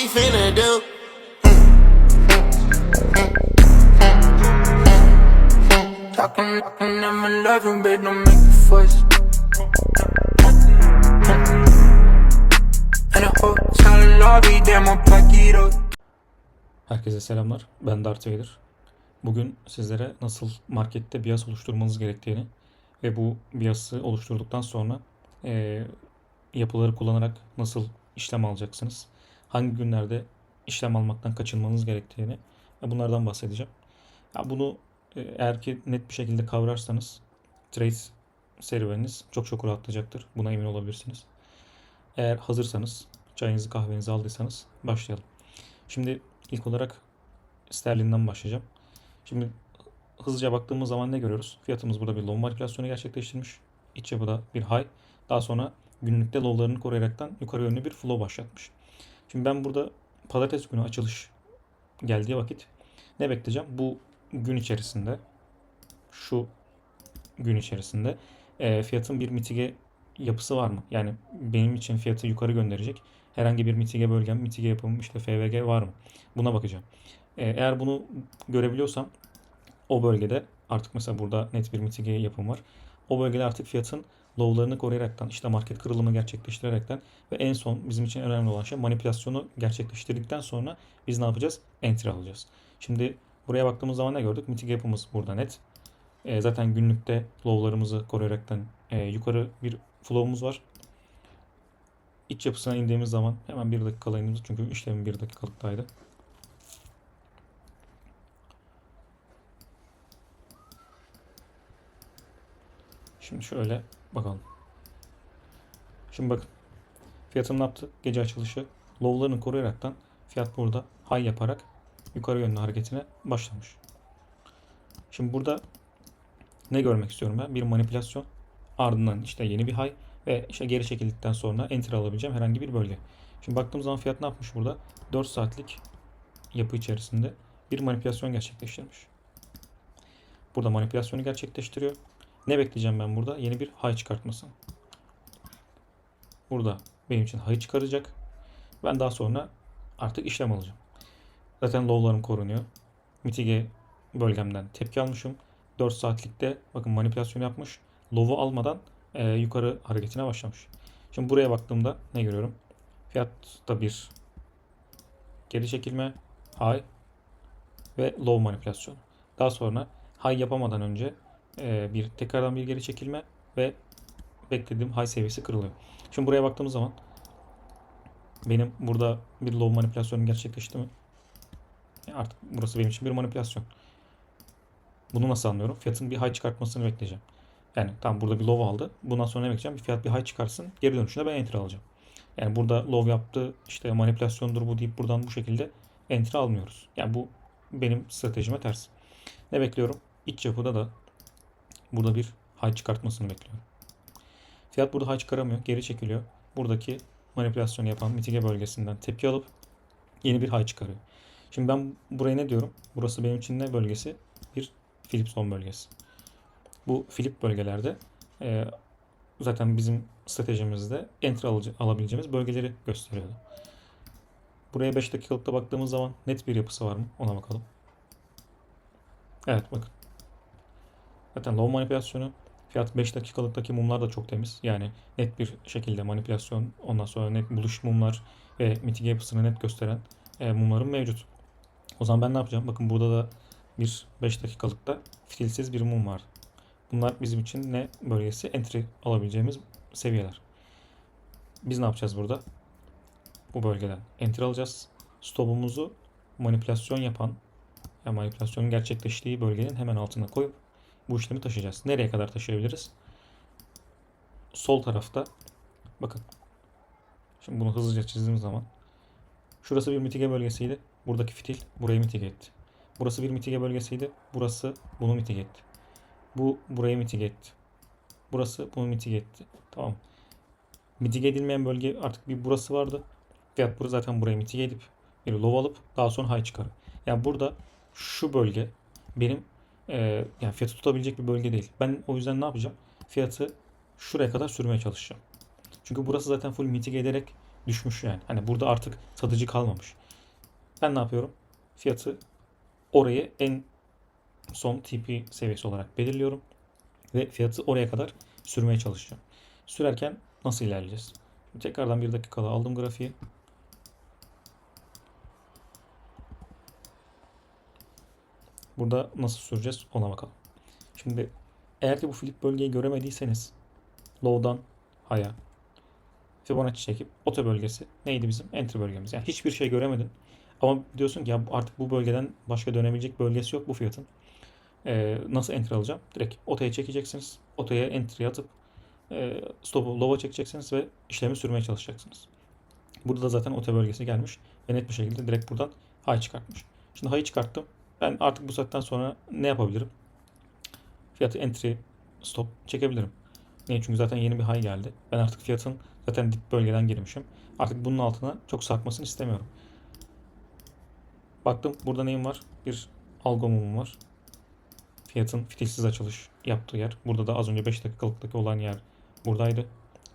we finna do? Talking, I'm in love, baby, don't make a fuss. And a hotel lobby, damn, I'll pack it up. Herkese selamlar. Ben Darth Vader. Bugün sizlere nasıl markette bias oluşturmanız gerektiğini ve bu biası oluşturduktan sonra yapıları kullanarak nasıl işlem alacaksınız, hangi günlerde işlem almaktan kaçınmanız gerektiğini bunlardan bahsedeceğim. Bunu eğer ki net bir şekilde kavrarsanız trade serüveniniz çok rahatlayacaktır. Buna emin olabilirsiniz. Eğer hazırsanız, çayınızı kahvenizi aldıysanız başlayalım. Şimdi ilk olarak sterlinden başlayacağım. Şimdi hızlıca baktığımız zaman ne görüyoruz? Fiyatımız burada bir low manipülasyonu gerçekleştirmiş. İç yapıda bir high. Daha sonra günlükte low'larını koruyaraktan yukarı yönlü bir flow başlatmış. Şimdi ben burada pazartesi günü açılış geldiği vakit ne bekleyeceğim? Bu gün içerisinde, şu gün içerisinde fiyatın bir mitige yapısı var mı? Yani benim için fiyatı yukarı gönderecek herhangi bir mitige bölgem, mitige yapımım, işte FVG var mı? Buna bakacağım. Eğer bunu görebiliyorsam o bölgede artık mesela burada net bir mitige yapım var. O bölgede artık fiyatın low'larını koruyaraktan, işte market kırılımı gerçekleştirerekten ve en son bizim için önemli olan şey manipülasyonu gerçekleştirdikten sonra biz ne yapacağız? Entry alacağız. Şimdi buraya baktığımız zaman ne gördük? Mitige yapımız burada net. Zaten günlükte low'larımızı koruyaraktan yukarı bir flow'umuz var. İç yapısına indiğimiz zaman hemen 1 dakikalık indiğimiz, çünkü işlemim 1 dakikalıktaydı. Şimdi şöyle bakalım. Şimdi bakın. Fiyatım ne yaptı? Gece açılışı. Low'larını koruyaraktan fiyat burada high yaparak yukarı yönlü hareketine başlamış. Şimdi burada ne görmek istiyorum ben? Bir manipülasyon. Ardından işte yeni bir high ve işte geri çekildikten sonra enter alabileceğim herhangi bir bölge. Şimdi baktığımız zaman fiyat ne yapmış burada? 4 saatlik yapı içerisinde bir manipülasyon gerçekleştirmiş. Burada manipülasyonu gerçekleştiriyor. Ne bekleyeceğim ben burada? Yeni bir high çıkartmasını. Burada benim için high çıkaracak. Ben daha sonra artık işlem alacağım. Zaten low'larım korunuyor. Mitige bölgemden tepki almışım. 4 saatlikte bakın manipülasyon yapmış. Low'u almadan yukarı hareketine başlamış. Şimdi buraya baktığımda ne görüyorum? Fiyatta bir geri çekilme, high ve low manipülasyon. Daha sonra high yapamadan önce bir tekrardan bir geri çekilme ve beklediğim high seviyesi kırılıyor. Şimdi buraya baktığımız zaman benim burada bir low manipülasyonum gerçekleşti mi? Artık burası benim için bir manipülasyon. Bunu nasıl anlıyorum? Fiyatın bir high çıkartmasını bekleyeceğim. Yani tam burada bir low aldı. Bundan sonra ne bekleyeceğim? Bir fiyat bir high çıkarsın. Geri dönüşünde ben enter alacağım. Yani burada low yaptı, işte manipülasyondur bu deyip buradan bu şekilde enter almıyoruz. Yani bu benim stratejime ters. Ne bekliyorum? İç yapıda da burada bir high çıkartmasını bekliyorum. Fiyat burada high çıkaramıyor. Geri çekiliyor. Buradaki manipülasyonu yapan mitige bölgesinden tepki alıp yeni bir high çıkarıyor. Şimdi ben buraya ne diyorum? Burası benim için ne bölgesi? Bir flip zone bölgesi. Bu flip bölgelerde zaten bizim stratejimizde enter alabileceğimiz bölgeleri gösteriyordu. Buraya 5 dakikalıkta baktığımız zaman net bir yapısı var mı? Ona bakalım. Evet bakın. Zaten low manipülasyonu. Fiyat 5 dakikalıktaki mumlar da çok temiz. Yani net bir şekilde manipülasyon, ondan sonra net buluş mumlar ve mitige yapısını net gösteren mumlarım mevcut. O zaman ben ne yapacağım? Bakın burada da bir 5 dakikalıkta fitilsiz bir mum var. Bunlar bizim için ne bölgesi? Entry alabileceğimiz seviyeler. Biz ne yapacağız burada? Bu bölgeden entry alacağız. Stopumuzu manipülasyon yapan, yani manipülasyonun gerçekleştiği bölgenin hemen altına koyup bu işlemi taşıyacağız. Nereye kadar taşıyabiliriz? Sol tarafta bakın. Şimdi bunu hızlıca çizdiğim zaman şurası bir mitige bölgesiydi. Buradaki fitil burayı mitige etti. Burası bir mitige bölgesiydi. Burası bunu mitige etti. Bu burayı mitige etti. Burası bunu mitige etti. Tamam. Mitige edilmeyen bölge artık bir burası vardı. Fiyat zaten burayı mitige edip bir low alıp daha sonra high çıkarır. Yani burada şu bölge benim yani fiyatı tutabilecek bir bölge değil. Ben o yüzden ne yapacağım? Fiyatı şuraya kadar sürmeye çalışacağım. Çünkü burası zaten full mitige ederek düşmüş yani. Hani burada artık satıcı kalmamış. Ben ne yapıyorum? Fiyatı orayı en son TP seviyesi olarak belirliyorum ve fiyatı oraya kadar sürmeye çalışacağım. Sürerken nasıl ilerleyeceğiz? Şimdi tekrardan bir dakikada aldım grafiği. Burada nasıl süreceğiz ona bakalım. Şimdi eğer ki bu flip bölgeyi göremediyseniz low'dan high'a Fibonacci çekip oto bölgesi neydi bizim? Entry bölgemiz. Yani hiçbir şey göremedin. Ama diyorsun ki ya artık bu bölgeden başka dönebilecek bölgesi yok bu fiyatın. Nasıl entry alacağım? Direkt otoya çekeceksiniz. Otoya entry atıp stop'u low'a çekeceksiniz ve işlemi sürmeye çalışacaksınız. Burada da zaten oto bölgesi gelmiş ve net bir şekilde direkt buradan high çıkartmış. Şimdi high'ı çıkarttım. Ben artık bu saatten sonra ne yapabilirim? Fiyatı entry stop çekebilirim. Niye? Çünkü zaten yeni bir high geldi. Ben artık fiyatın zaten dip bölgeden girmişim. Artık bunun altına çok sarkmasını istemiyorum. Baktım burada neyim var? Bir algo mumum var. Fiyatın fitilsiz açılış yaptığı yer. Burada da az önce 5 dakikalıktaki olan yer buradaydı.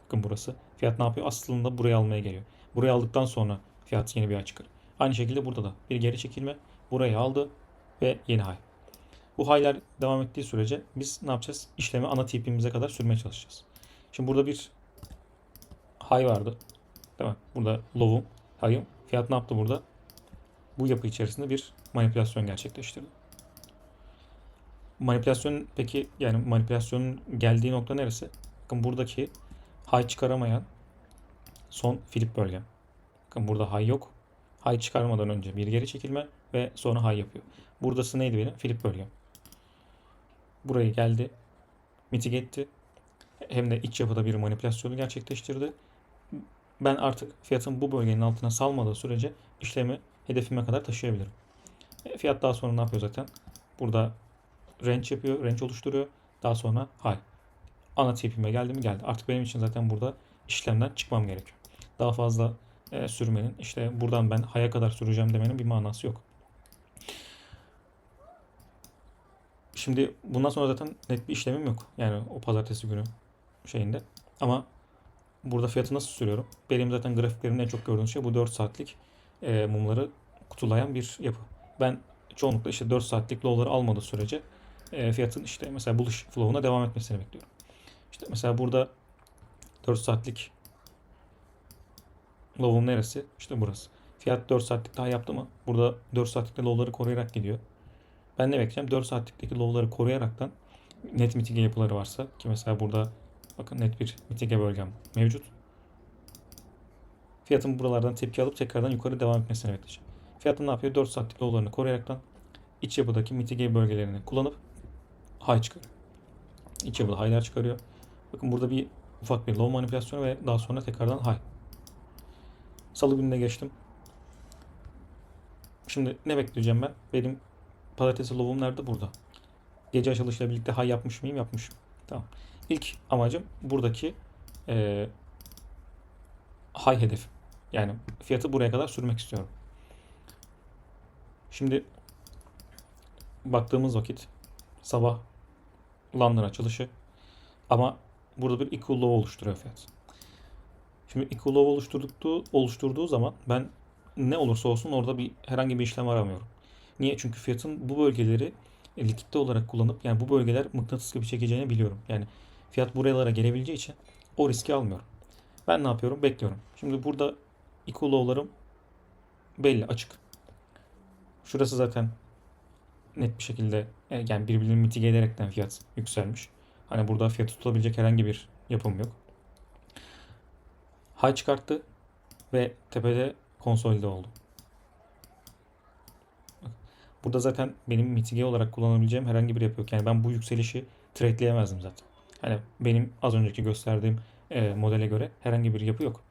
Bakın burası. Fiyat ne yapıyor? Aslında buraya almaya geliyor. Buraya aldıktan sonra fiyat yeni bir high çıkar. Aynı şekilde burada da bir geri çekilme. Burayı aldı ve yeni high. Bu high'lar devam ettiği sürece biz ne yapacağız? İşlemi ana TP'mize kadar sürmeye çalışacağız. Şimdi burada bir high vardı. Değil mi? Burada low'um, high'ım. Fiyat ne yaptı burada? Bu yapı içerisinde bir manipülasyon gerçekleştirdi. Manipülasyon peki yani manipülasyonun geldiği nokta neresi? Bakın buradaki high çıkaramayan son flip bölgem. Bakın burada high yok. High çıkarmadan önce bir geri çekilme ve sonra high yapıyor. Buradası neydi benim? Flip bölgem. Buraya geldi. Mitige etti. Hem de iç yapıda bir manipülasyonu gerçekleştirdi. Ben artık fiyatın bu bölgenin altına salmadığı sürece işlemi hedefime kadar taşıyabilirim. Fiyat daha sonra ne yapıyor zaten? Burada range yapıyor, range oluşturuyor. Daha sonra high. Ana tipime geldi mi? Geldi. Artık benim için zaten burada işlemden çıkmam gerekiyor. Daha fazla sürmenin, işte buradan ben high'a kadar süreceğim demenin bir manası yok. Şimdi bundan sonra zaten net bir işlemim yok. Yani o pazartesi günü şeyinde. Ama burada fiyatı nasıl sürüyorum? Benim zaten grafiklerimde en çok gördüğüm şey bu 4 saatlik mumları kutulayan bir yapı. Ben çoğunlukla işte 4 saatlik low'ları almadığı sürece fiyatın işte mesela bullish flow'una devam etmesini bekliyorum. İşte mesela burada 4 saatlik low'um neresi? İşte burası. Fiyat 4 saatlik daha yaptı mı? Burada 4 saatlikte low'ları koruyarak gidiyor. Ben ne bekleyeceğim? 4 saatlikteki low'ları koruyaraktan net mitige yapıları varsa ki mesela burada bakın net bir mitige bölgem mevcut. Fiyatın buralardan tepki alıp tekrardan yukarı devam etmesini bekleyeceğim. Fiyatın ne yapıyor? 4 saatlik low'larını koruyaraktan iç yapıdaki mitige bölgelerini kullanıp high çıkarıyor. İç yapıda high'lar çıkarıyor. Bakın burada bir ufak bir low manipülasyonu ve daha sonra tekrardan high. Salı gününe geçtim. Şimdi ne bekleyeceğim ben? Benim pazartesi low'um nerede? Burada. Gece açılışıyla birlikte high yapmış mıyım? Yapmışım. Tamam. İlk amacım buradaki high hedef. Yani fiyatı buraya kadar sürmek istiyorum. Şimdi baktığımız vakit sabah London açılışı ama burada bir equal low oluşturuyor fiyat. Şimdi equal low oluşturduğu zaman ben ne olursa olsun orada herhangi bir işlem aramıyorum. Niye? Çünkü fiyatın bu bölgeleri likitte olarak kullanıp yani bu bölgeler mıknatıs gibi çekeceğini biliyorum. Yani fiyat buralara gelebileceği için o riski almıyorum. Ben ne yapıyorum? Bekliyorum. Şimdi burada equal low'larım belli, açık. Şurası zaten net bir şekilde yani birbirini mitige ederekten fiyat yükselmiş. Hani burada fiyatı tutabilecek herhangi bir yapım yok. High çıkarttı ve tepede konsolide oldu. Burada zaten benim mitige olarak kullanabileceğim herhangi bir yapı yok. Yani ben bu yükselişi tradeleyemezdim zaten. Hani benim az önceki gösterdiğim modele göre herhangi bir yapı yok.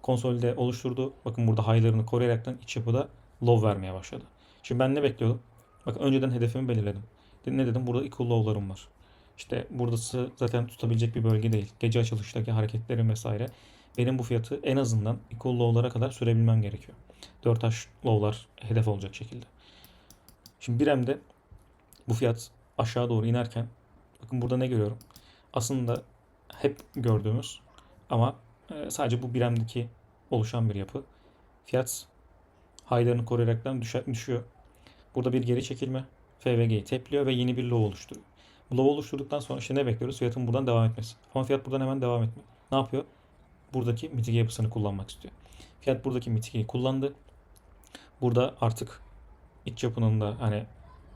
Konsolide oluşturdu. Bakın burada high'larını koruyaraktan iç yapıda low vermeye başladı. Şimdi ben ne bekliyordum? Bakın önceden hedefimi belirledim. Ne dedim? Burada equal low'larım var. İşte burası zaten tutabilecek bir bölge değil. Gece açılıştaki hareketlerim vesaire. Benim bu fiyatı en azından equal low'lara kadar sürebilmem gerekiyor. 4H low'lar hedef olacak şekilde. Şimdi 1M'de bu fiyat aşağı doğru inerken bakın burada ne görüyorum? Aslında hep gördüğümüz ama sadece bu 1M'deki oluşan bir yapı. Fiyat high'larını koruyaraktan düşüyor. Burada bir geri çekilme. FVG'yi tepliyor ve yeni bir low oluşturuyor. Bu low oluşturduktan sonra işte ne bekliyoruz? Fiyatın buradan devam etmesi. Ama fiyat buradan hemen devam etmiyor. Ne yapıyor? Buradaki mitige yapısını kullanmak istiyor. Fiyat buradaki mitigeyi kullandı. Burada artık iç yapının da hani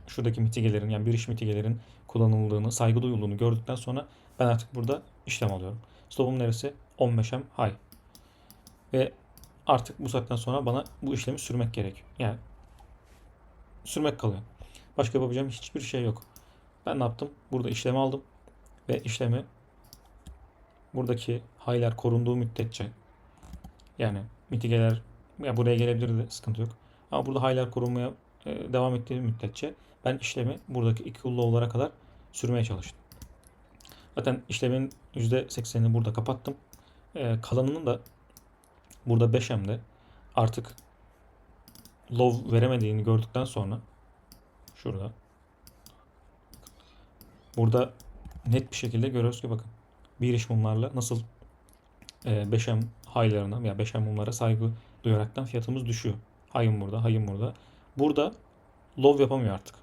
şuradaki mitigelerin yani bir iş mitigelerin kullanıldığını, saygı duyulduğunu gördükten sonra ben artık burada işlem alıyorum. Stop'um neresi? 15'em high. Ve artık bu saatten sonra bana bu işlemi sürmek gerekiyor. Yani sürmek kalıyor. Başka yapabileceğim hiçbir şey yok. Ben ne yaptım? Burada işlemi aldım ve işlemi buradaki high'lar korunduğu müddetçe yani mitigeler ya buraya gelebilirdi sıkıntı yok. Ama burada high'lar korunmaya devam ettiği müddetçe ben işlemi buradaki iki low'lara kadar sürmeye çalıştım. Zaten işlemin %80'ini burada kapattım. Kalanının da burada 5M'de artık low veremediğini gördükten sonra şurada burada net bir şekilde görüyoruz ki bakın bir iş mumlarla nasıl 5M high'larına veya 5M mumlara saygı duyaraktan fiyatımız düşüyor. High'ım burada, high'ım burada. Burada low yapamıyor artık.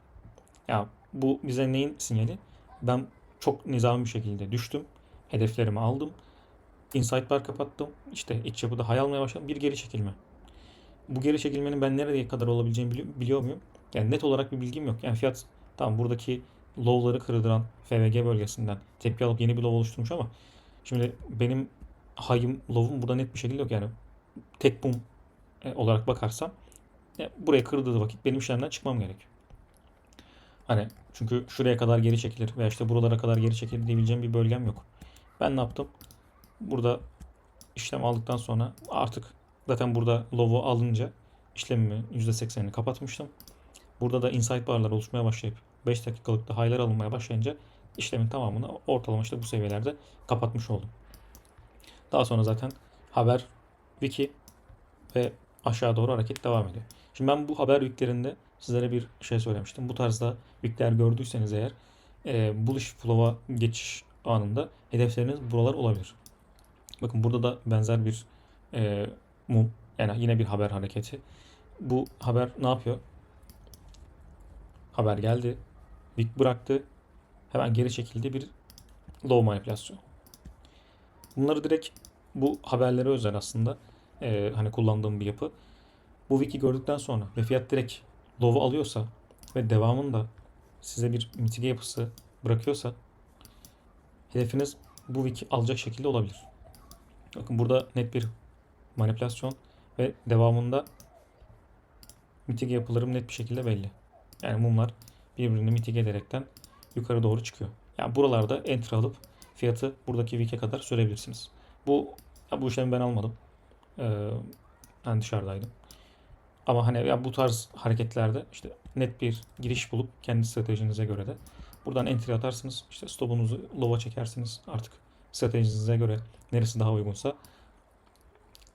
Ya bu bize neyin sinyali? Ben çok nizami bir şekilde düştüm. Hedeflerimi aldım. Insight bar kapattım. İşte iç yapıda high almaya başladım. Bir geri çekilme. Bu geri çekilmenin ben nereye kadar olabileceğini biliyor muyum? Yani net olarak bir bilgim yok. Yani fiyat tamam buradaki low'ları kırdıran FVG bölgesinden tepki alıp yeni bir low oluşturmuş ama şimdi benim high'ım low'um burada net bir şekilde yok. Yani tek mum olarak bakarsam buraya kırdığı vakit benim işlemden çıkmam gerekiyor. Hani çünkü şuraya kadar geri çekilir veya işte buralara kadar geri çekilir diyebileceğim bir bölgem yok. Ben ne yaptım? Burada işlem aldıktan sonra artık zaten burada low'u alınca işlemimi %80'ini kapatmıştım. Burada da insight barlar oluşmaya başlayıp 5 dakikalık da high'lar alınmaya başlayınca işlemin tamamını ortalama işte bu seviyelerde kapatmış oldum. Daha sonra zaten haber, wiki ve aşağı doğru hareket devam ediyor. Şimdi ben bu haber wiklerinde sizlere bir şey söylemiştim. Bu tarzda wikler gördüyseniz eğer bullish flow'a geçiş anında hedefleriniz buralar olabilir. Bakın burada da benzer bir mum yani yine bir haber hareketi. Bu haber ne yapıyor? Haber geldi. Wick bıraktı. Hemen geri çekildi bir low manipülasyon. Bunları direkt bu haberlere özel aslında hani kullandığım bir yapı. Bu Wick'i gördükten sonra ve fiyat direkt low'u alıyorsa ve devamında size bir mitige yapısı bırakıyorsa hedefiniz bu Wick'i alacak şekilde olabilir. Bakın burada net bir manipülasyon ve devamında mitige yapılarım net bir şekilde belli. Yani mumlar birbirini mitige ederekten yukarı doğru çıkıyor. Yani buralarda entry alıp fiyatı buradaki wick'e kadar sürebilirsiniz. Bu işlemi ben almadım. Ben dışarıdaydım. Ama hani ya bu tarz hareketlerde işte net bir giriş bulup kendi stratejinize göre de buradan entry atarsınız. İşte stopunuzu low'a çekersiniz. Artık stratejinize göre neresi daha uygunsa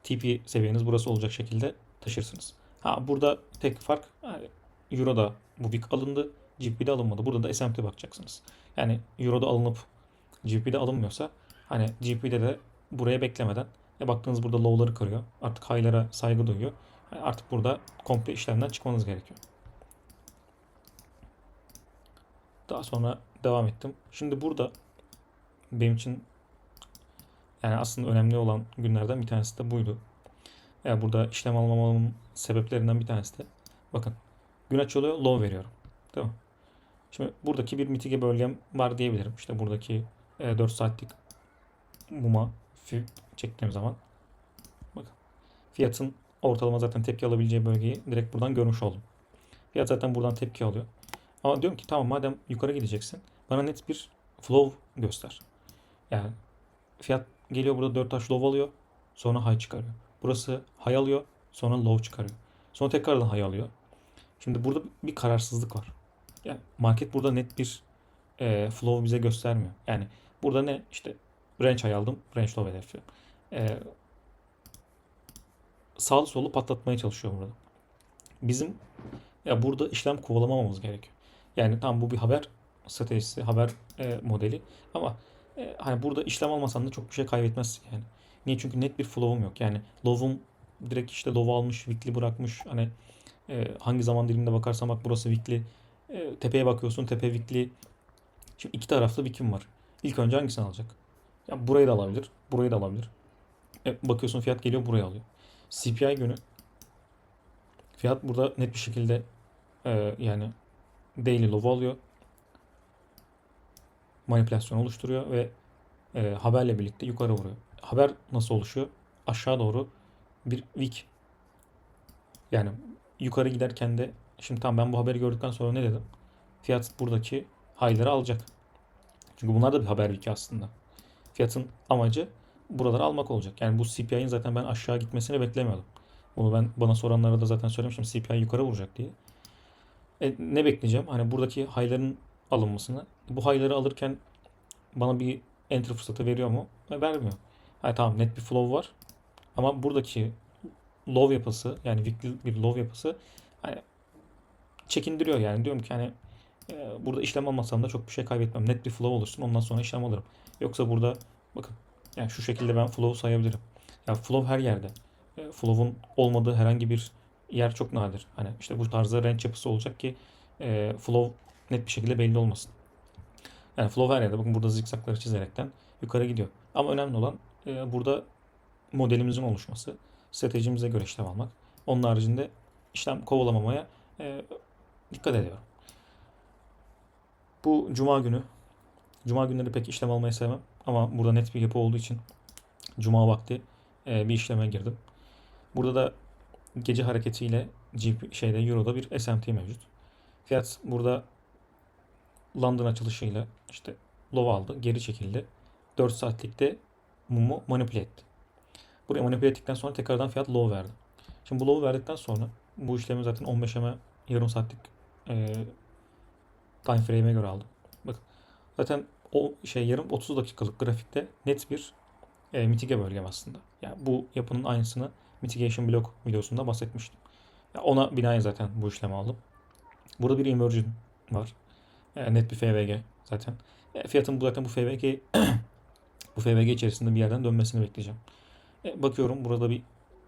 TP seviyeniz burası olacak şekilde taşırsınız. Ha burada tek fark yani Euro'da bu wick alındı. GBP'de alınmadı. Burada da SMT bakacaksınız. Yani Euro'da alınıp GBP'de alınmıyorsa hani GBP'de de buraya beklemeden baktığınız burada low'ları kırıyor. Artık high'lara saygı duyuyor. Yani artık burada komple işlemden çıkmanız gerekiyor. Daha sonra devam ettim. Şimdi burada benim için yani aslında önemli olan günlerden bir tanesi de buydu. Yani burada işlem almamamın sebeplerinden bir tanesi de bakın gün açılıyor low veriyorum. Tamam. Şimdi buradaki bir mitige bölgem var diyebilirim. İşte buradaki 4 saatlik muma çektiğim zaman bakın fiyatın ortalama zaten tepki alabileceği bölgeyi direkt buradan görmüş oldum. Fiyat zaten buradan tepki alıyor. Ama diyorum ki tamam madem yukarı gideceksin bana net bir flow göster. Yani fiyat geliyor burada 4 taş low alıyor. Sonra high çıkarıyor. Burası high alıyor. Sonra low çıkarıyor. Sonra tekrardan high alıyor. Şimdi burada bir kararsızlık var. Yani market burada net bir flow bize göstermiyor. Yani burada ne işte range high aldım. Range low hedefliyorum. Sağlı solu patlatmaya çalışıyor burada. Bizim ya burada işlem kovalamamamız gerekiyor. Yani tam bu bir haber stratejisi, haber modeli ama hani burada işlem almasan da çok bir şey kaybetmezsin yani. Niye? Çünkü net bir flow'um yok. Yani low'um direkt işte low almış, weekly bırakmış. Hani hangi zaman diliminde bakarsan bak burası weekly. Tepeye bakıyorsun, tepe weekly. Şimdi iki taraflı wick'im var. İlk önce hangisini alacak? Ya burayı da alabilir, burayı da alabilir. Bakıyorsun fiyat geliyor buraya alıyor. CPI günü fiyat burada net bir şekilde yani daily low alıyor. Manipülasyon oluşturuyor ve haberle birlikte yukarı vuruyor. Haber nasıl oluşuyor? Aşağı doğru bir wick. Yani yukarı giderken de şimdi tamam ben bu haberi gördükten sonra ne dedim? Fiyat buradaki high'ları alacak. Çünkü bunlar da bir haber wiki aslında. Fiyatın amacı buraları almak olacak. Yani bu CPI'nin zaten ben aşağı gitmesini beklemiyordum. Bunu ben bana soranlara da zaten söylemiştim. CPI yukarı vuracak diye. Ne bekleyeceğim? Hani buradaki high'ların alınmasını. Bu high'ları alırken bana bir entry fırsatı veriyor mu? Vermiyor. Hani tamam net bir flow var. Ama buradaki low yapısı yani weekly bir low yapısı hani çekindiriyor yani. Diyorum ki hani burada işlem almasam da çok bir şey kaybetmem. Net bir flow olursun ondan sonra işlem alırım. Yoksa burada bakın yani şu şekilde ben flow sayabilirim. Ya flow her yerde. Flow'un olmadığı herhangi bir yer çok nadir. Hani işte bu tarzda range yapısı olacak ki flow net bir şekilde belli olmasın. Yani flow her yerde. Bakın burada zikzakları çizerekten yukarı gidiyor. Ama önemli olan burada modelimizin oluşması. Stratejimize göre işlem almak. Onun haricinde işlem kovalamamaya e, dikkat ediyorum. Bu cuma günü. Cuma günleri pek işlem almayı sevmem. Ama burada net bir yapı olduğu için cuma vakti bir işleme girdim. Burada da gece hareketiyle Euro'da bir SMT mevcut. Fiyat burada London açılışıyla işte low aldı, geri çekildi. 4 saatlikte mumu manipüle etti. Buraya manipüle ettikten sonra tekrardan fiyat low verdi. Şimdi bu low verdikten sonra bu işlemi zaten 15'eme yarım saatlik e, time frame'e göre aldım. Bakın zaten o yarım 30 dakikalık grafikte net bir mitige bölgem aslında. Yani bu yapının aynısını mitigation block videosunda bahsetmiştim. Ya ona binaen zaten bu işlemi aldım. Burada bir inversion var. Net bir FVG zaten. Fiyatın bu zaten bu FVG içerisinde bir yerden dönmesini bekleyeceğim. Bakıyorum burada bir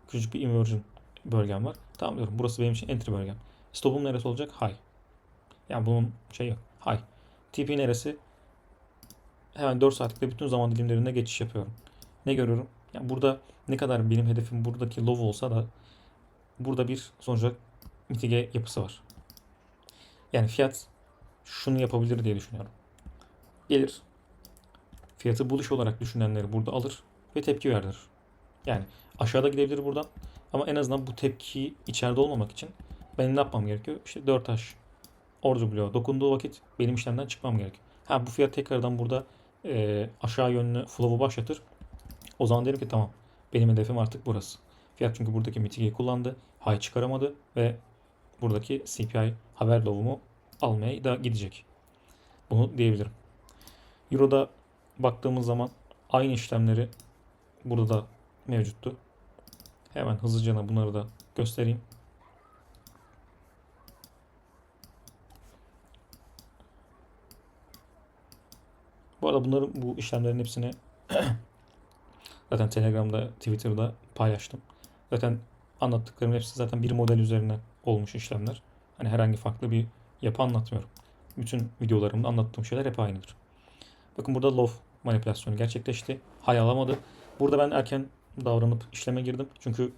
küçük bir inversion bölgem var. Tamam diyorum burası benim için entry bölgem. Stop'um neresi olacak? High. Yani bunun şey yok. High. TP neresi? Hemen 4 saatlikte bütün zaman dilimlerinde geçiş yapıyorum. Ne görüyorum? Yani burada ne kadar benim hedefim buradaki low olsa da burada bir sonuçta mitige yapısı var. Yani fiyat şunu yapabilir diye düşünüyorum. Gelir. Fiyatı buluş olarak düşünenleri burada alır ve tepki verir. Yani aşağıda gidebilir buradan ama en azından bu tepkiyi içeride olmamak için benim ne yapmam gerekiyor? İşte 4H order bloğu dokunduğu vakit benim işlemden çıkmam gerekiyor. Ha bu fiyat tekrardan burada aşağı yönlü flow'u başlatır. O zaman derim ki tamam benim hedefim artık burası. Fiyat çünkü buradaki mitigeyi kullandı. High çıkaramadı ve buradaki CPI haber low'umu almaya da gidecek. Bunu diyebilirim. Euro'da baktığımız zaman aynı işlemleri burada da mevcuttu. Hemen hızlıca bunları da göstereyim. Bu arada bu işlemlerin hepsini zaten Telegram'da, Twitter'da paylaştım. Zaten anlattıklarım hepsi zaten bir model üzerine olmuş işlemler. Hani herhangi farklı bir yapı anlatmıyorum. Bütün videolarımda anlattığım şeyler hep aynıdır. Bakın burada low manipülasyonu gerçekleşti. High alamadı. Burada ben erken davranıp işleme girdim. Çünkü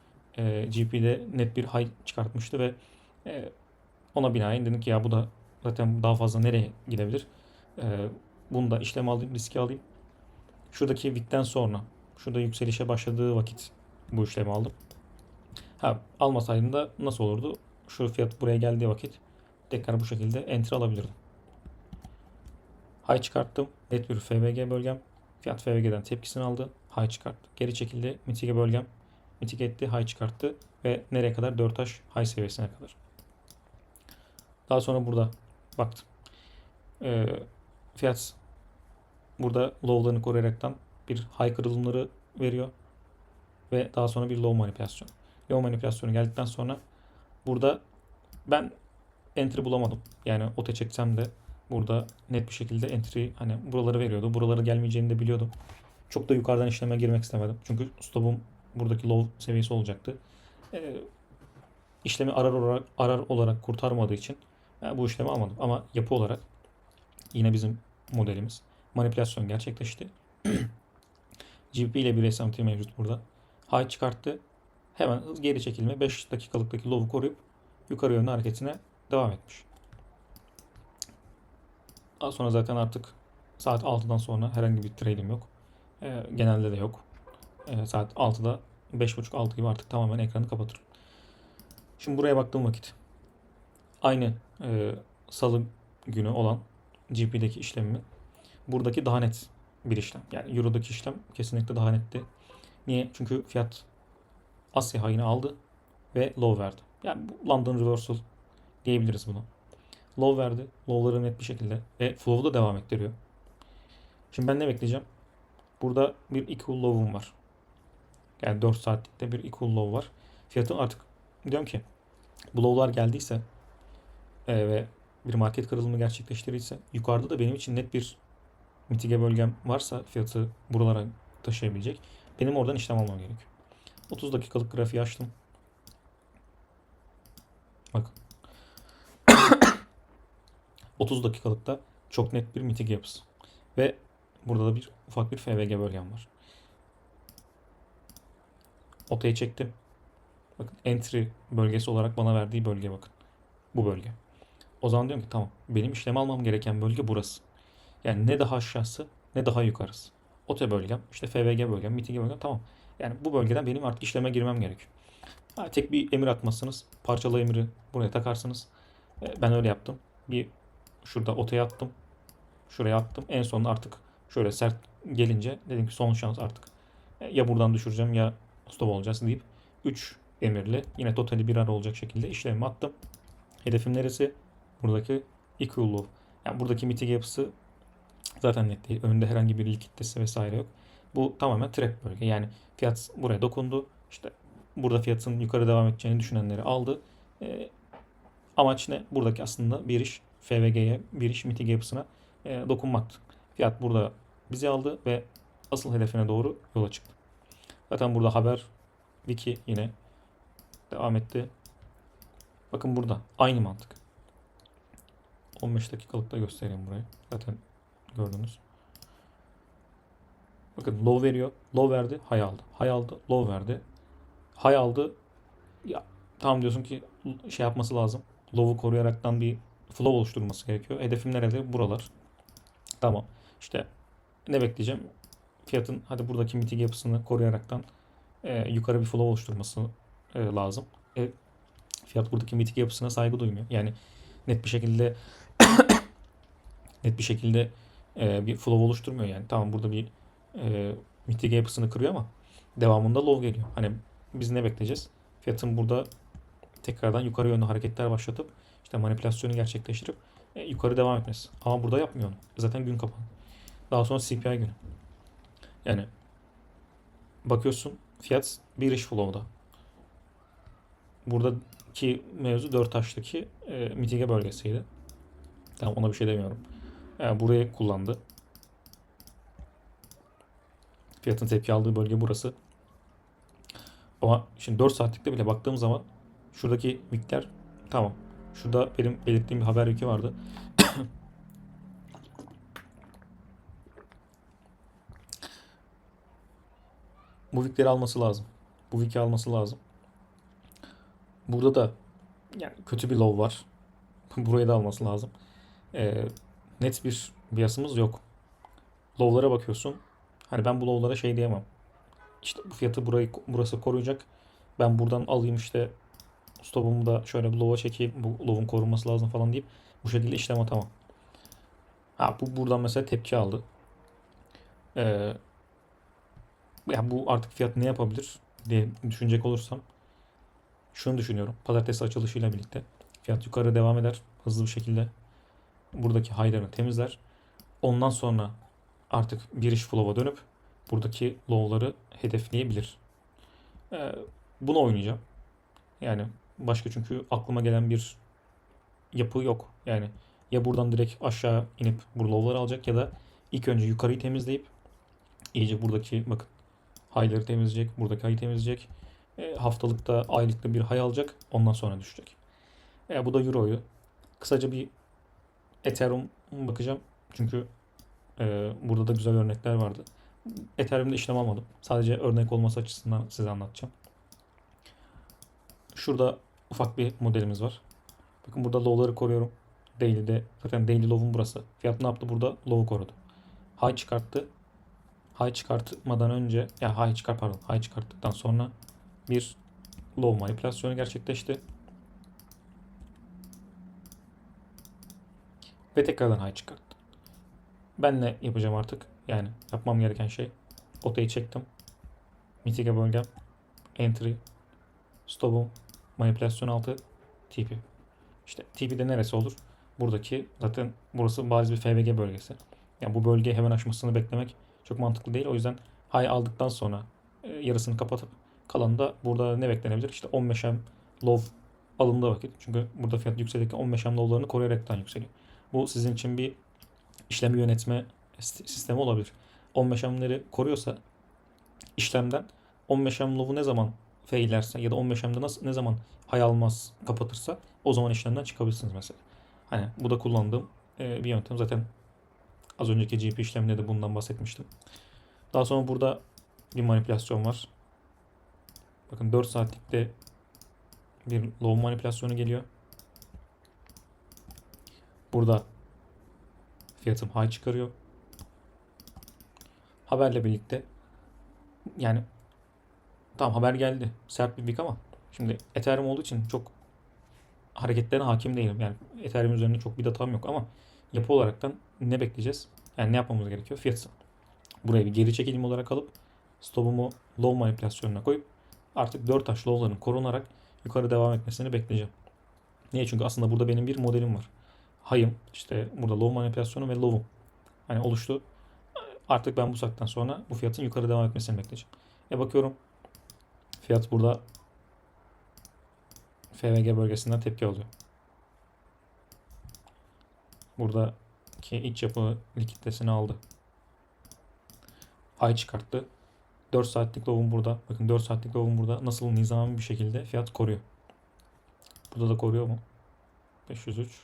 GP'de net bir high çıkartmıştı ve e, ona binaen dedim ki ya bu da zaten daha fazla nereye gidebilir? Bunu da işlem alayım, riski alayım. Şuradaki wick'ten sonra, şurada yükselişe başladığı vakit bu işlemi aldım. Ha almasaydım da nasıl olurdu? Şu fiyat buraya geldiği vakit tekrar bu şekilde entry alabilirdim. High çıkarttım. Net bir FVG bölgem. Fiyat FVG'den tepkisini aldı. High çıkarttı. Geri çekildi. Mitige bölgem. Mitige etti. High çıkarttı. Ve nereye kadar? 4H high seviyesine kadar. Daha sonra burada baktım. Fiyat burada low'larını koruyaraktan bir high kırılımları veriyor. Ve daha sonra bir low manipülasyon. Low manipülasyonu geldikten sonra burada ben entry bulamadım. Yani ote çeksem de burada net bir şekilde entry hani buraları veriyordu. Buraları gelmeyeceğini de biliyordum. Çok da yukarıdan işleme girmek istemedim. Çünkü stop'um buradaki low seviyesi olacaktı. E, işlemi arar olarak kurtarmadığı için bu işlemi almadım. Ama yapı olarak yine bizim modelimiz manipülasyon gerçekleşti. GBP ile bir SMT mevcut burada. High çıkarttı. Hemen geri çekilme 5 dakikalıktaki low'u koruyup yukarı yönlü hareketine devam etmiş. Daha sonra zaten artık saat 6'dan sonra herhangi bir trade'im yok. Genelde de yok. Saat 6'da 5.30-6 gibi artık tamamen ekranı kapatırım. Şimdi buraya baktığım vakit aynı salı günü olan GBP'deki işlemimi buradaki daha net bir işlem. Yani Euro'daki işlem kesinlikle daha netti. Niye? Çünkü fiyat Asya high'ini aldı ve low verdi. Yani bu London Reversal diyebiliriz buna. Low verdi. Low'ları net bir şekilde ve flow'u da devam ettiriyor. Şimdi ben ne bekleyeceğim? Burada bir equal low'um var. Yani 4 saatlikte bir equal low var. Fiyatın artık diyorum ki bu low'lar geldiyse ve bir market kırılımı gerçekleştirirse yukarıda da benim için net bir mitige bölgem varsa fiyatı buralara taşıyabilecek. Benim oradan işlem almam gerekiyor. 30 dakikalık grafiği açtım. Bakın. 30 dakikalıkta çok net bir mitige yapısı. Ve burada da bir ufak bir FVG bölgem var. Otaya çektim. Bakın entry bölgesi olarak bana verdiği bölge bakın. Bu bölge. O zaman diyorum ki tamam. Benim işlem almam gereken bölge burası. Yani ne daha aşağısı ne daha yukarısı. OT bölgem, işte FVG bölgem, mitige bölgem tamam. Yani bu bölgeden benim artık işleme girmem gerekiyor. Tek bir emir atmazsınız. Parçalı emiri buraya takarsınız. Ben öyle yaptım. Bir şurada OT'ya attım. Şuraya attım. En sonunda artık şöyle sert gelince dedim ki son şans artık. Ya buradan düşüreceğim ya stop olacağız deyip 3 emirle yine totali bir ara olacak şekilde işlemimi attım. Hedefim neresi? Buradaki equal low. Yani buradaki mitige yapısı zaten net değil. Önünde herhangi bir likiditesi vesaire yok. Bu tamamen trap bölge. Yani fiyat buraya dokundu. İşte burada fiyatın yukarı devam edeceğini düşünenleri aldı. Amaç ne? Buradaki aslında bir iş FVG'ye, bir iş mitige yapısına dokunmaktı. Fiyat burada bizi aldı ve asıl hedefine doğru yola çıktı. Zaten burada haber wiki yine devam etti. Bakın burada aynı mantık. 15 dakikalıkta göstereyim burayı. Zaten gördünüz. Bakın low veriyor. Low verdi. High aldı. High aldı. Low verdi. High aldı. Ya tamam diyorsun ki şey yapması lazım. Low'u koruyaraktan bir flow oluşturması gerekiyor. Hedefim nerede? Buralar. Tamam. İşte ne bekleyeceğim? Fiyatın hadi buradaki miting yapısını koruyaraktan yukarı bir flow oluşturması lazım. Fiyat buradaki miting yapısına saygı duymuyor. Yani net bir şekilde bir flow oluşturmuyor yani. Tamam burada bir mitige yapısını kırıyor ama devamında low geliyor. Hani biz ne bekleyeceğiz? Fiyatın burada tekrardan yukarı yönlü hareketler başlatıp işte manipülasyonu gerçekleştirip yukarı devam etmesi. Ama burada yapmıyor onu. Zaten gün kapandı. Daha sonra CPI günü. Yani bakıyorsun fiyat bir iş flow'da. Buradaki mevzu 4 taştaki mitige bölgesiydi. Tamam ona bir şey demiyorum. Yani burayı kullandı. Fiyatın tepki aldığı bölge burası. Ama şimdi 4 saatlikte bile baktığım zaman şuradaki wickler tamam. Şurada benim belirttiğim bir haber wiki vardı. Bu wickleri alması lazım. Bu wiki alması lazım. Burada da yani kötü bir low var. Burayı da alması lazım. Net bir biasımız yok. Low'lara bakıyorsun. Hani ben bu low'lara şey diyemem. İşte bu fiyatı burası koruyacak. Ben buradan alayım işte stopumu da şöyle bir low'a çekeyim. Bu low'un korunması lazım falan deyip bu şekilde işlem atamam. Bu buradan mesela tepki aldı. Ee, ya bu artık fiyat ne yapabilir diye düşünecek olursam şunu düşünüyorum. Pazartesi açılışıyla birlikte fiyat yukarı devam eder. Hızlı bir şekilde buradaki high'larını temizler. Ondan sonra artık bir iş flow'a dönüp buradaki low'ları hedefleyebilir. Bunu oynayacağım. Yani başka çünkü aklıma gelen bir yapı yok. Yani ya buradan direkt aşağı inip bu low'ları alacak ya da ilk önce yukarıyı temizleyip İyice buradaki bakın high'ları temizleyecek. Buradaki high'ı temizleyecek. Haftalıkta, aylıkta bir high alacak. Ondan sonra düşecek. Bu da Euro'yu. Kısaca bir Ethereum bakacağım. Çünkü burada da güzel örnekler vardı. Ethereum'da işlem almadım. Sadece örnek olması açısından size anlatacağım. Şurada ufak bir modelimiz var. Bakın burada low'ları koruyorum. Daily'de zaten daily low'um burası. Fiyat ne yaptı burada? Low'u korudu. High çıkarttı. High çıkartmadan önce high çıkarttıktan sonra bir low manipülasyonu gerçekleşti. Ve tekrardan high çıkarttı. Ben ne yapacağım artık? Yani yapmam gereken şey OT'yi çektim. Mitige bölgem. Entry. Stop'um. Manipülasyon altı. TP. İşte TP'de neresi olur? Buradaki zaten burası bariz bir FVG bölgesi. Yani bu bölgeyi hemen aşmasını beklemek çok mantıklı değil. O yüzden high aldıktan sonra yarısını kapatıp kalanında burada ne beklenebilir? İşte 15M low alındığı vakit. Çünkü burada fiyat yükselirken 15M low'larını koruyaraktan yükseliyor. Bu sizin için bir işlemi yönetme sistemi olabilir. 15M'leri koruyorsa işlemden 15M low'u ne zaman faillerse ya da 15M'de ne zaman high almaz kapatırsa o zaman işlemden çıkabilirsiniz mesela. Hani bu da kullandığım bir yöntem. Zaten az önceki GP işleminde de bundan bahsetmiştim. Daha sonra burada bir manipülasyon var. Bakın 4 saatlikte bir low manipülasyonu geliyor. Burada fiyatım high çıkarıyor. Haberle birlikte yani tamam haber geldi. Sert bir ama şimdi Ethereum olduğu için çok hareketlerine hakim değilim. Yani Ethereum üzerinde çok bir datam yok ama yapı olaraktan ne bekleyeceğiz? Yani ne yapmamız gerekiyor? Fiyat buraya bir geri çekilim olarak alıp stopumu low manipülasyonuna koyup artık 4 taş low'ların korunarak yukarı devam etmesini bekleyeceğim. Niye? Çünkü aslında burada benim bir modelim var. High'ım işte burada low manipülasyonu ve low'um. Hani oluştu. Artık ben bu saatten sonra bu fiyatın yukarı devam etmesini bekleyeceğim. Bakıyorum fiyat burada FVG bölgesinden tepki alıyor. Buradaki iç yapı likiditesini aldı. High çıkarttı. 4 saatlik low'um burada. Bakın 4 saatlik low'um burada. Nasıl nizami bir şekilde fiyat koruyor. Burada da koruyor mu? 503.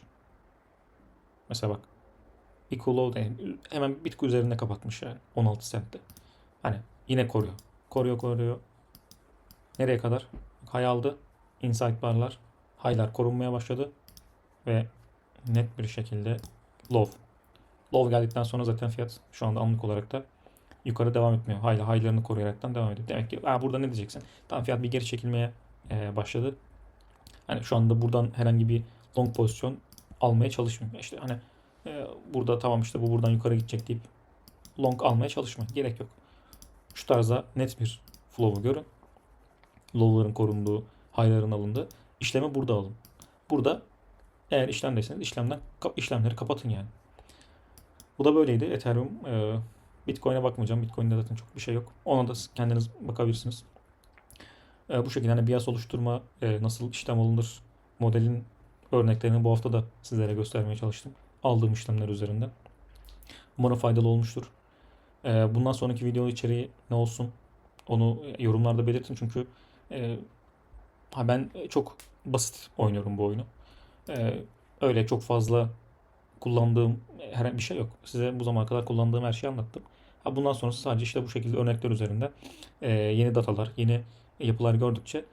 Mesela bak. Equal low değil. Hemen bir tık üzerinde kapatmış yani. 16 centte. Hani yine koruyor. Koruyor. Nereye kadar? High aldı. Inside barlar. High'lar korunmaya başladı. Ve net bir şekilde low. Low geldikten sonra zaten fiyat şu anda anlık olarak da yukarı devam etmiyor. High'larını koruyaraktan devam ediyor. Demek ki burada ne diyeceksin? Tamam fiyat bir geri çekilmeye başladı. Hani şu anda buradan herhangi bir long pozisyon almaya çalışmıyor. İşte hani burada tamam işte bu buradan yukarı gidecek deyip long almaya çalışma. Gerek yok. Şu tarzda net bir flow'u görün. Low'ların korunduğu, high'ların alındığı. İşlemi burada alın. Burada eğer işlemdeyseniz işlemleri kapatın yani. Bu da böyleydi. Ethereum Bitcoin'e bakmayacağım. Bitcoin'de zaten çok bir şey yok. Ona da kendiniz bakabilirsiniz. Bu şekilde hani bias oluşturma, nasıl işlem alınır, modelin örneklerini bu hafta da sizlere göstermeye çalıştım. Aldığım işlemler üzerinden. Umarım faydalı olmuştur. Bundan sonraki video içeriği ne olsun onu yorumlarda belirtin. Çünkü ben çok basit oynuyorum bu oyunu. Öyle çok fazla kullandığım herhangi bir şey yok. Size bu zamana kadar kullandığım her şeyi anlattım. Bundan sonrası sadece işte bu şekilde örnekler üzerinde yeni datalar, yeni yapılar gördükçe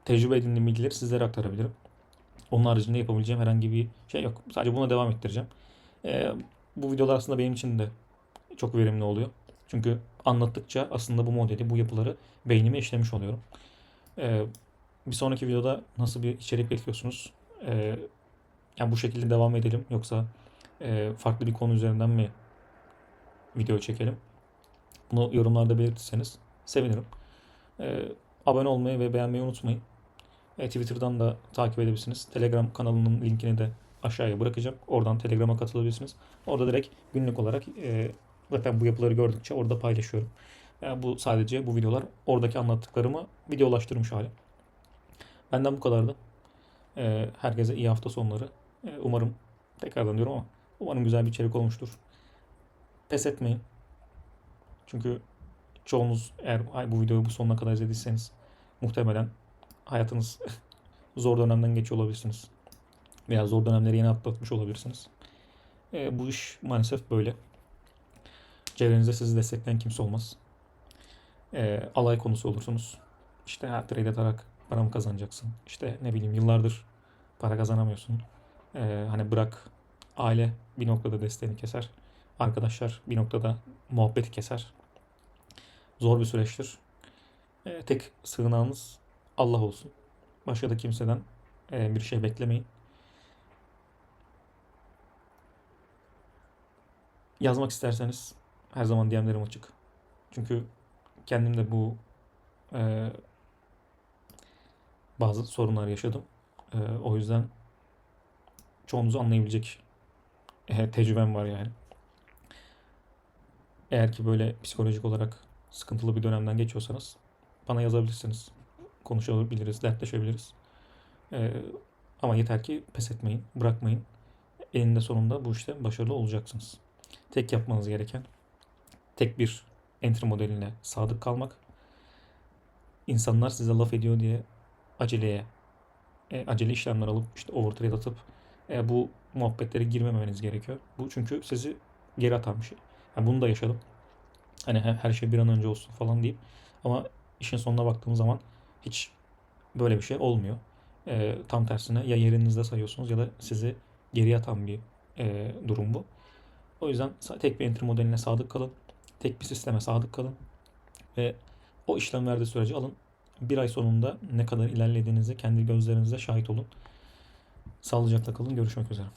tecrübe edindiğim bilgileri sizlere aktarabilirim. Onun haricinde yapabileceğim herhangi bir şey yok. Sadece buna devam ettireceğim. Bu videolar aslında benim için de çok verimli oluyor. Çünkü anlattıkça aslında bu modeli, bu yapıları beynime işlemiş oluyorum. Bir sonraki videoda nasıl bir içerik bekliyorsunuz? Yani bu şekilde devam edelim yoksa farklı bir konu üzerinden mi video çekelim? Bunu yorumlarda belirtirseniz sevinirim. Abone olmayı ve beğenmeyi unutmayın. Twitter'dan da takip edebilirsiniz. Telegram kanalının linkini de aşağıya bırakacağım. Oradan Telegram'a katılabilirsiniz. Orada direkt günlük olarak zaten bu yapıları gördükçe orada paylaşıyorum. Bu sadece bu videolar oradaki anlattıklarımı videolaştırmış hali. Benden bu kadardı. Herkese iyi hafta sonları. Umarım tekrardan diyorum ama umarım güzel bir içerik olmuştur. Pes etmeyin. Çünkü çoğunuz eğer bu videoyu bu sonuna kadar izlediyseniz muhtemelen hayatınız zor dönemden geçiyor olabilirsiniz. Veya zor dönemleri yeni atlatmış olabilirsiniz. Bu iş maalesef böyle. Çevrenizde sizi destekleyen kimse olmaz. Alay konusu olursunuz. İşte trade atarak para mı kazanacaksın? İşte ne bileyim yıllardır para kazanamıyorsun. Hani bırak, aile bir noktada desteğini keser. Arkadaşlar bir noktada muhabbeti keser. Zor bir süreçtir. Tek sığınağınız Allah olsun. Başka da kimseden bir şey beklemeyin. Yazmak isterseniz her zaman DM'lerim açık. Çünkü kendim de bu e, bazı sorunlar yaşadım. O yüzden çoğunuzu anlayabilecek tecrübem var yani. Eğer ki böyle psikolojik olarak sıkıntılı bir dönemden geçiyorsanız bana yazabilirsiniz. Konuşabiliriz, dertleşebiliriz. Ee, Ama yeter ki pes etmeyin, bırakmayın. Eninde sonunda bu işte başarılı olacaksınız. Tek yapmanız gereken tek bir entry modeline sadık kalmak. İnsanlar size laf ediyor diye acele işlemler alıp işte overtrade atıp bu muhabbetlere girmemeniz gerekiyor. Bu çünkü sizi geri atan bir şey. Yani bunu da yaşadım. Hani her şey bir an önce olsun falan deyip ama işin sonuna baktığım zaman hiç böyle bir şey olmuyor. Tam tersine ya yerinizde sayıyorsunuz ya da sizi geriye atan bir durum bu. O yüzden tek bir entry modeline sadık kalın. Tek bir sisteme sadık kalın. Ve o işlem verdiği sürece alın. Bir ay sonunda ne kadar ilerlediğinizi kendi gözlerinizle şahit olun. Sağlıcakla kalın. Görüşmek üzere.